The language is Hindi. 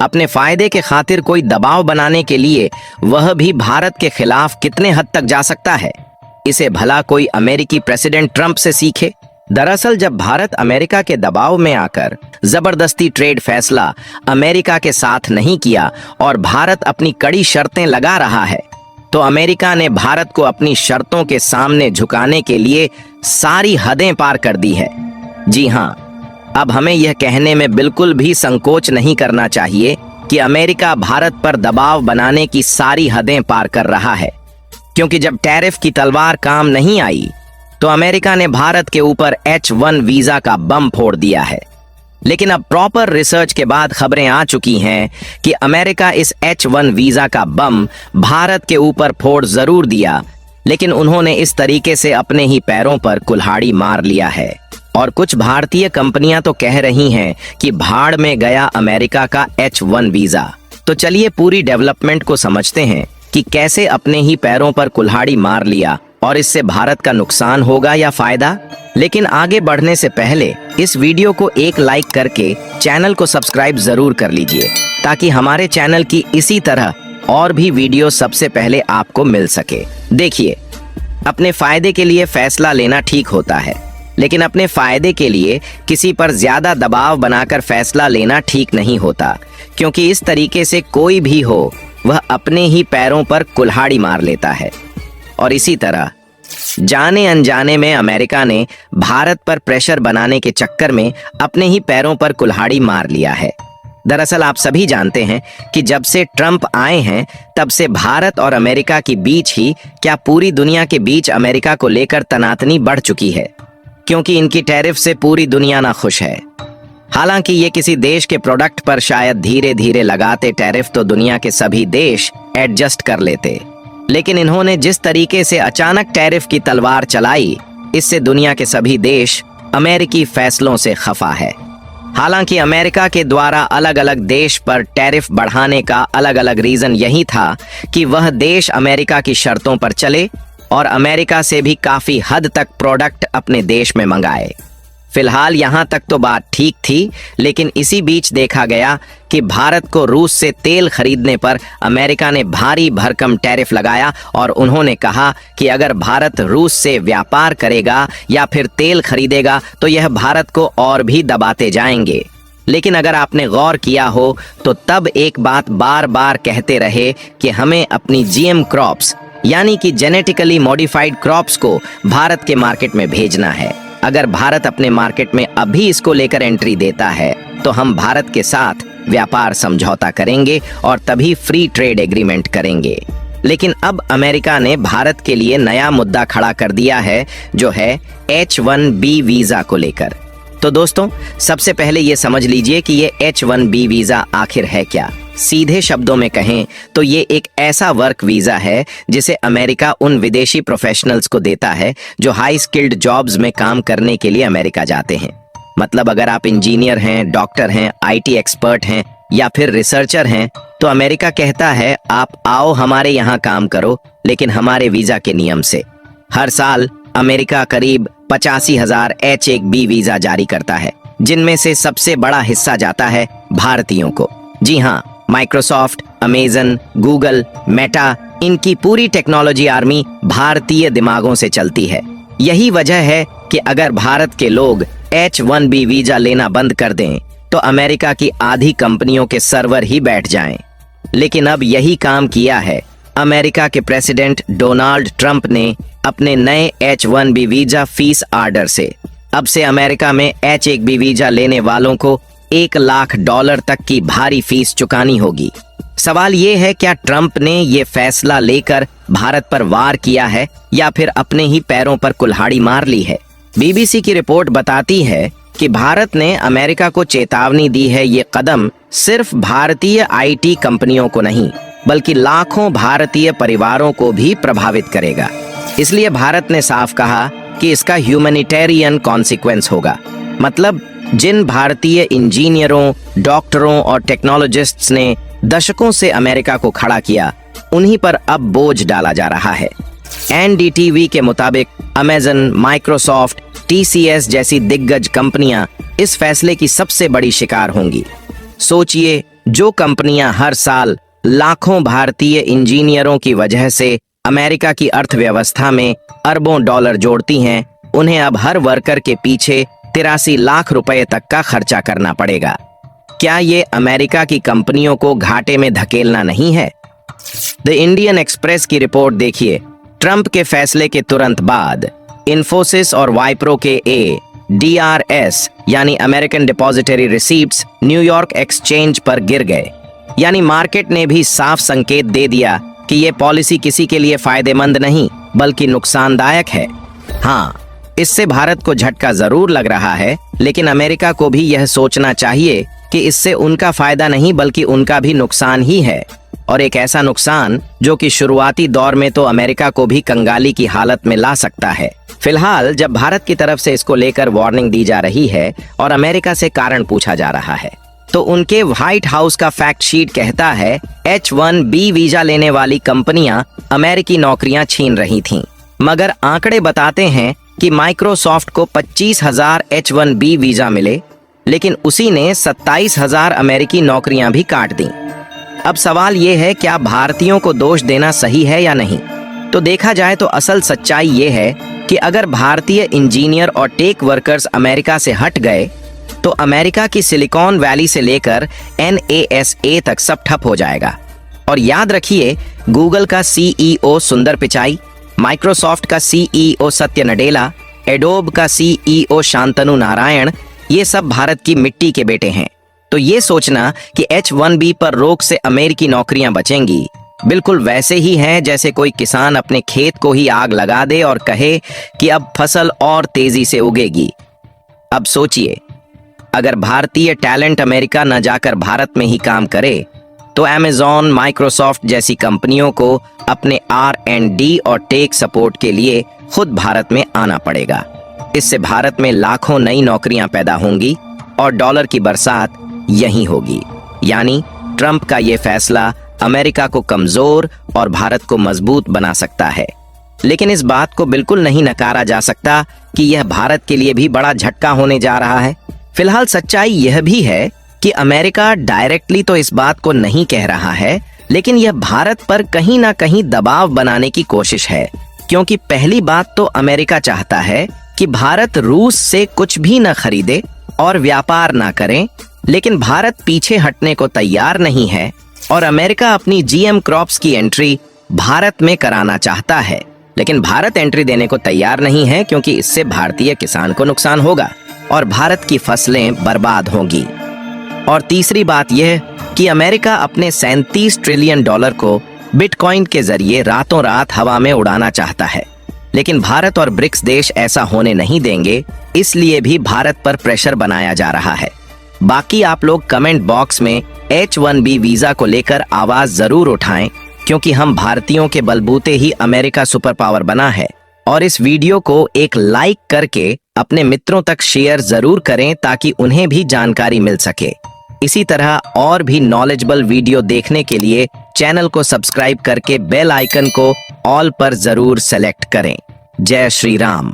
अपने फायदे के खातिर कोई दबाव बनाने के लिए वह भी भारत के खिलाफ कितने हद तक जा सकता है, इसे भला कोई अमेरिकी प्रेसिडेंट ट्रंप से सीखे। दरअसल जब भारत अमेरिका के दबाव में आकर जबरदस्ती ट्रेड फैसला अमेरिका के साथ नहीं किया और भारत अपनी कड़ी शर्तें लगा रहा है, तो अमेरिका ने भारत को अपनी शर्तों के सामने झुकाने के लिए सारी हदें पार कर दी है। जी हाँ, अब हमें यह कहने में बिल्कुल भी संकोच नहीं करना चाहिए कि अमेरिका भारत पर दबाव बनाने की सारी हदें पार कर रहा है, क्योंकि जब टैरिफ की तलवार काम नहीं आई तो अमेरिका ने भारत के ऊपर H1 वीजा का बम फोड़ दिया है। लेकिन अब प्रॉपर रिसर्च के बाद खबरें आ चुकी हैं कि अमेरिका इस H1 वीजा का बम भारत के ऊपर फोड़ जरूर दिया, लेकिन उन्होंने इस तरीके से अपने ही पैरों पर कुल्हाड़ी मार लिया है। और कुछ भारतीय कंपनियां तो कह रही हैं कि भाड़ में गया अमेरिका का H1 वीजा। तो चलिए पूरी डेवलपमेंट को समझते हैं कि कैसे अपने ही पैरों पर कुल्हाड़ी मार लिया और इससे भारत का नुकसान होगा या फायदा। लेकिन आगे बढ़ने से पहले इस वीडियो को एक लाइक करके चैनल को सब्सक्राइब जरूर कर लीजिए, ताकि हमारे चैनल की इसी तरह और भी वीडियो सबसे पहले आपको मिल सके। देखिए, अपने फायदे के लिए फैसला लेना ठीक होता है, लेकिन अपने फायदे के लिए किसी पर ज्यादा दबाव बनाकर फैसला लेना ठीक नहीं होता, क्योंकि इस तरीके से कोई भी हो वह अपने ही पैरों पर कुल्हाड़ी मार लेता है। और इसी तरह जाने अनजाने में अमेरिका ने भारत पर प्रेशर बनाने के चक्कर में अपने ही पैरों पर कुल्हाड़ी मार लिया है। दरअसल आप सभी जानते हैं कि जब से ट्रंप आए हैं तब से भारत और अमेरिका के बीच ही क्या पूरी दुनिया के बीच अमेरिका को लेकर तनातनी बढ़ चुकी है, क्योंकि इनकी टैरिफ से पूरी दुनिया ना खुश है। हालांकि ये किसी देश के प्रोडक्ट पर शायद धीरे धीरे लगाते टैरिफ तो दुनिया के सभी देश एडजस्ट कर लेते, लेकिन इन्होंने जिस तरीके से अचानक टैरिफ की तलवार चलाई, इससे दुनिया के सभी देश अमेरिकी फैसलों से खफा है। हालांकि अमेरिका के द्वारा अलग अलग देश पर टैरिफ बढ़ाने का अलग अलग रीजन यही था कि वह देश अमेरिका की शर्तों पर चले और अमेरिका से भी काफी हद तक प्रोडक्ट अपने देश में मंगाए। फिलहाल यहाँ तक तो बात ठीक थी, लेकिन इसी बीच देखा गया कि भारत को रूस से तेल खरीदने पर अमेरिका ने भारी भरकम टैरिफ लगाया और उन्होंने कहा कि अगर भारत रूस से व्यापार करेगा या फिर तेल खरीदेगा तो यह भारत को और भी दबाते जाएंगे। लेकिन अगर आपने गौर किया हो तो तब एक बात बार बार कहते रहे कि हमें अपनी GM क्रॉप्स यानी कि जेनेटिकली मॉडिफाइड क्रॉप्स को भारत के मार्केट में भेजना है। अगर भारत अपने मार्केट में अभी इसको लेकर एंट्री देता है तो हम भारत के साथ व्यापार समझौता करेंगे और तभी फ्री ट्रेड एग्रीमेंट करेंगे। लेकिन अब अमेरिका ने भारत के लिए नया मुद्दा खड़ा कर दिया है, जो है H1B वीजा को लेकर। तो दोस्तों, सबसे पहले ये समझ लीजिए कि ये H1B वीजा आखिर है क्या। सीधे शब्दों में कहें तो ये एक ऐसा वर्क वीजा है जिसे अमेरिका उन विदेशी प्रोफेशनल्स को देता है जो हाई स्किल्ड जॉब्स में काम करने के लिए अमेरिका जाते हैं। मतलब अगर आप इंजीनियर हैं, डॉक्टर हैं, IT एक्सपर्ट हैं या फिर रिसर्चर हैं, तो अमेरिका कहता है आप आओ हमारे यहाँ काम करो, लेकिन हमारे वीजा के नियम से। हर साल अमेरिका करीब 85,000 H1B वीजा जारी करता है, जिनमें से सबसे बड़ा हिस्सा जाता है भारतीयों को। जी हाँ, माइक्रोसॉफ्ट, अमेजन, गूगल, मेटा, इनकी पूरी टेक्नोलॉजी आर्मी भारतीय दिमागों से चलती है। यही वजह है कि अगर भारत के लोग H1B वीजा लेना बंद कर दें तो अमेरिका की आधी कंपनियों के सर्वर ही बैठ जाएं। लेकिन अब यही काम किया है अमेरिका के प्रेसिडेंट डोनाल्ड ट्रंप ने अपने नए H1B वीजा फीस आर्डर से। अब से अमेरिका में H1B वीजा लेने वालों को $1 लाख तक की भारी फीस चुकानी होगी। सवाल ये है, क्या ट्रंप ने ये फैसला लेकर भारत पर वार किया है या फिर अपने ही पैरों पर कुल्हाड़ी मार ली है। BBC की रिपोर्ट बताती है कि भारत ने अमेरिका को चेतावनी दी है। ये कदम सिर्फ भारतीय IT कंपनियों को नहीं बल्कि लाखों भारतीय परिवारों को भी प्रभावित करेगा। इसलिए भारत ने साफ कहा कि इसका ह्यूमैनिटेरियन कॉन्सिक्वेंस होगा। मतलब जिन भारतीय इंजीनियरों, डॉक्टरों और टेक्नोलॉजिस्ट्स ने दशकों से अमेरिका को खड़ा किया, उन्हीं पर अब बोझ डाला जा रहा है। NDTV के मुताबिक अमेजन, माइक्रोसॉफ्ट, TCS जैसी दिग्गज कंपनियां इस फैसले की सबसे बड़ी शिकार होंगी। सोचिए, जो कंपनियां हर साल लाखों भारतीय इंजीनियरों की वजह से अमेरिका की अर्थव्यवस्था में अरबों डॉलर जोड़ती हैं, उन्हें अब हर वर्कर के पीछे 83 लाख रुपए तक का खर्चा करना पड़ेगा। क्या ये अमेरिका की कंपनियों को घाटे में धकेलना नहीं है? द इंडियन एक्सप्रेस की रिपोर्ट देखिए। ट्रंप के फैसले के तुरंत बाद इन्फोसिस और वाइप्रो के DRS यानी American depository receipts New York exchange पर गिर गए। यानी मार्केट ने भी साफ संकेत दे दिया कि ये पॉलिसी किसी के लिए फायदेमंद नहीं बल्कि नुकसानदायक है। हाँ, इससे भारत को झटका जरूर लग रहा है, लेकिन अमेरिका को भी यह सोचना चाहिए कि इससे उनका फायदा नहीं बल्कि उनका भी नुकसान ही है, और एक ऐसा नुकसान जो कि शुरुआती दौर में तो अमेरिका को भी कंगाली की हालत में ला सकता है। फिलहाल जब भारत की तरफ से इसको लेकर वार्निंग दी जा रही है और अमेरिका से कारण पूछा जा रहा है, तो उनके व्हाइट हाउस का फैक्ट शीट कहता है H-1B वीजा लेने वाली कंपनियां अमेरिकी नौकरियां छीन रही थीं। मगर आंकड़े बताते हैं कि माइक्रोसॉफ्ट को 25,000 H-1B वीजा मिले, लेकिन उसी ने 27,000 अमेरिकी नौकरियां भी काट दी। अब सवाल ये है, क्या भारतीयों को दोष देना सही है या नहीं? तो देखा जाए तो असल सच्चाई ये है कि अगर भारतीय इंजीनियर और टेक वर्कर्स अमेरिका से हट गए तो अमेरिका की सिलिकॉन वैली से लेकर NASA तक सब ठप हो जाएगा। और याद रखिए, गूगल का CEO सुंदर पिचाई, माइक्रोसॉफ्ट का CEO सत्य नडेला, एडोब का CEO शांतनु नारायण, ये सब भारत की मिट्टी के बेटे हैं। तो ये सोचना कि H-1B पर रोक से अमेरिकी नौकरियां बचेंगी, बिल्कुल वैसे ही है जैसे कोई किसान अपने खेत को ही आग लगा दे और कहे कि अब फसल और तेजी से उगेगी। अब सोचिए, अगर भारतीय टैलेंट अमेरिका न जाकर भारत में ही काम करे तो Amazon, माइक्रोसॉफ्ट जैसी कंपनियों को अपने R&D और टेक सपोर्ट के लिए खुद भारत में आना पड़ेगा। इससे भारत में लाखों नई नौकरियां पैदा होंगी और डॉलर की बरसात यहीं होगी। यानी ट्रंप का ये फैसला अमेरिका को कमजोर और भारत को मजबूत बना सकता है, लेकिन इस बात को बिल्कुल नहीं नकारा जा सकता कि यह भारत के लिए भी बड़ा झटका होने जा रहा है। फिलहाल सच्चाई यह भी है कि अमेरिका डायरेक्टली तो इस बात को नहीं कह रहा है, लेकिन यह भारत पर कहीं ना कहीं दबाव बनाने की कोशिश है, क्योंकि पहली बात तो अमेरिका चाहता है कि भारत रूस से कुछ भी न खरीदे और व्यापार ना करें, लेकिन भारत पीछे हटने को तैयार नहीं है और अमेरिका अपनी GM क्रॉप्स की एंट्री भारत में कराना चाहता है, लेकिन भारत एंट्री देने को तैयार नहीं है क्योंकि इससे भारतीय किसान को नुकसान होगा और भारत की फसलें बर्बाद होंगी। और तीसरी बात यह कि अमेरिका अपने 37 ट्रिलियन डॉलर को बिटकॉइन के जरिए रातों रात हवा में उड़ाना चाहता है, लेकिन भारत और ब्रिक्स देश ऐसा होने नहीं देंगे, इसलिए भी भारत पर प्रेशर बनाया जा रहा है। बाकी आप लोग कमेंट बॉक्स में H-1B वीजा को लेकर आवाज जरूर उठाएं, क्योंकि हम भारतीयों के बलबूते ही अमेरिका सुपर पावर बना है। और इस वीडियो को एक लाइक करके अपने मित्रों तक शेयर जरूर करें ताकि उन्हें भी जानकारी मिल सके। इसी तरह और भी नॉलेजेबल वीडियो देखने के लिए चैनल को सब्सक्राइब करके बेल आइकन को ऑल पर जरूर सेलेक्ट करें। जय श्री राम।